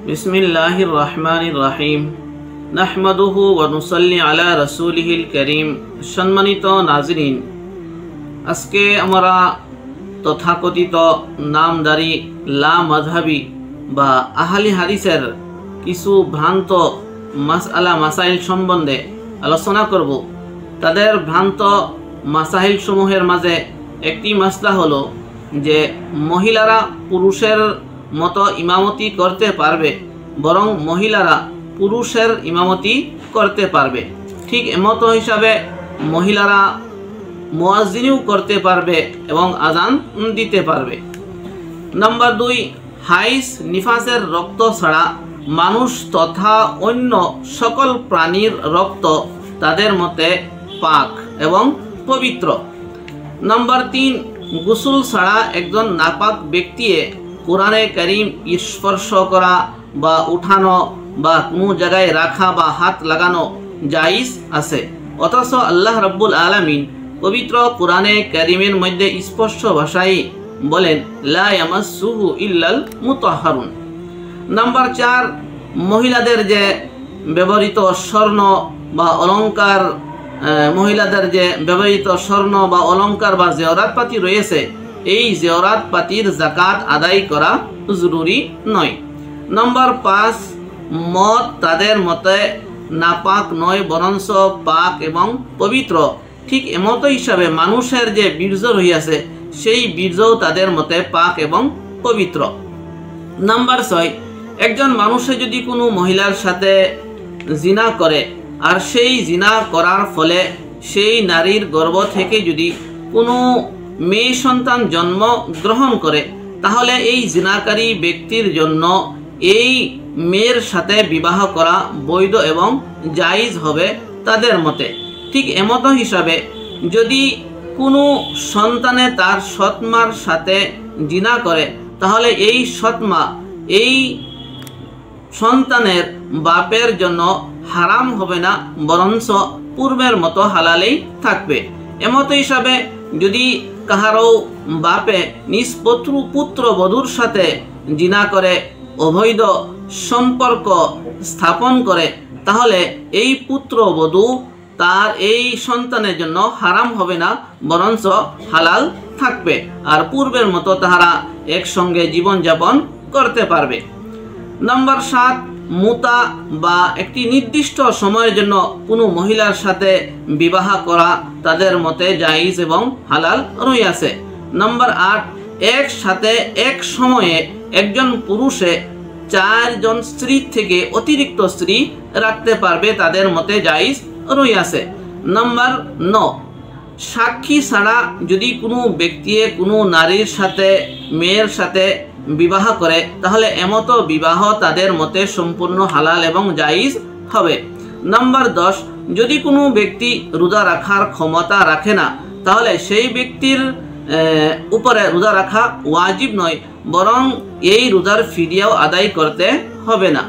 बिस्मिल्लाहिर रहमानिर रहीम नहमदुहु व नुसल्ली अला रसूलिहिल करीम। सम्मानित नाजरीन, আজকে আমরা তথাকথিত নামদারি লা মাযহাবি বা আহলি হাদিসের কিছু ভ্রান্ত মাসআলা মাসাইল সম্বন্ধে আলোচনা করব। তাদের ভ্রান্ত মাসাইল সমূহের মাঝে একটি মাসলা হলো যে মহিলারা পুরুষের মতো ইমামতি করতে পারবে, বরং মহিলারা পুরুষের ইমামতি করতে পারবে। ঠিক এমতো হিসাবে মহিলারা মুয়াজ্জিনও করতে পারবে এবং আজান দিতে পারবে। নাম্বার 2, হাইজ নিফাসের রক্ত ছাড়া মানুষ তথা অন্য সকল প্রাণীর রক্ত তাদের মতে পাক এবং পবিত্র। নাম্বার 3, গোসল ছাড়া একজন নাপাক ব্যক্তি কোরআনে কারীম স্পর্শ করা বা উঠানো বা কোনো জায়গায় রাখা বা হাত লাগানো জায়েজ আছে, অথচ আল্লাহ রাব্বুল আলামিন পবিত্র কোরআনে কারীমের মধ্যে স্পষ্ট ভাষায় বলেন লা ইয়ামাসসুহু ইল্লাল মুতাহহারুন। নাম্বার 4, মহিলাদের যে ব্যবহৃত স্বর্ণ বা অলংকার বা অলংকার বা জেওরাত পাতি রয়েছে, এই জেওরাত পাতির যাকাত আদায় করা জরুরি নয়। নাম্বার 5, মদ তাদের মতে নাপাক নয় বরঞ্চ পাক এবং পবিত্র। ঠিক এমতো হিসাবে মানুষের যে বীর্য রহিয়াছে সেই বীর্যও তাদের মতে পাক এবং পবিত্র। নাম্বার 6, একজন মানুষে যদি কোনো মহিলার সাথে জিনা করে আর সেই জিনা করার ফলে সেই নারীর গর্ভ থেকে যদি কোনো মেয়ে সন্তান জন্ম গ্রহণ করে, তাহলে এই জিনাকারী ব্যক্তির জন্য এই মেয়ের সাথে বিবাহ করা বৈধ এবং জায়েজ হবে তাদের মতে। ঠিক এমতো হিসাবে যদি কোনো সন্তানে তার সৎমার সাথে জিনা করে, তাহলে এই সৎমা এই সন্তানের বাপের জন্য হারাম হবে না, বরঞ্চ পূর্বের মতো হালালেই থাকবে। এমতো হিসাবে যদি কাহারও বাপে নিজ পুত্র বধূর সাথে জিনা করে অবৈধ সম্পর্ক স্থাপন করে, তাহলে এই পুত্র বধূ তার এই সন্তানের জন্য হারাম হবে না, বরঞ্চ হালাল থাকবে, আর পূর্বের মতো তাহারা একসঙ্গে জীবনযাপন করতে পারবে। নাম্বার 7, মুতা বা একটি নির্দিষ্ট সময়ের জন্য কোনো মহিলার সাথে বিবাহ করা তাদের মতে জায়েজ এবং হালাল রইয়াছে। নাম্বার 8, একসাথে এক সময়ে একজন পুরুষে 4 জন স্ত্রী থেকে অতিরিক্ত স্ত্রী রাখতে পারবে, তাদের মতে জায়েজ রইয়াছে। নাম্বার 9, সাক্ষী ছাড়া যদি কোনো ব্যক্তি কোনো নারীর সাথে মেয়ের সাথে বিবাহ করে, তাহলে এমতো বিবাহ তাদের মতে সম্পূর্ণ হালাল এবং জায়েজ হবে। নাম্বার 10, যদি কোনো ব্যক্তি রোজা রাখার ক্ষমতা রাখে না, তাহলে সেই ব্যক্তির উপরে রোজা রাখা ওয়াজিব নয়, বরং এই রোজার ফিদিয়াও আদায় করতে হবে না।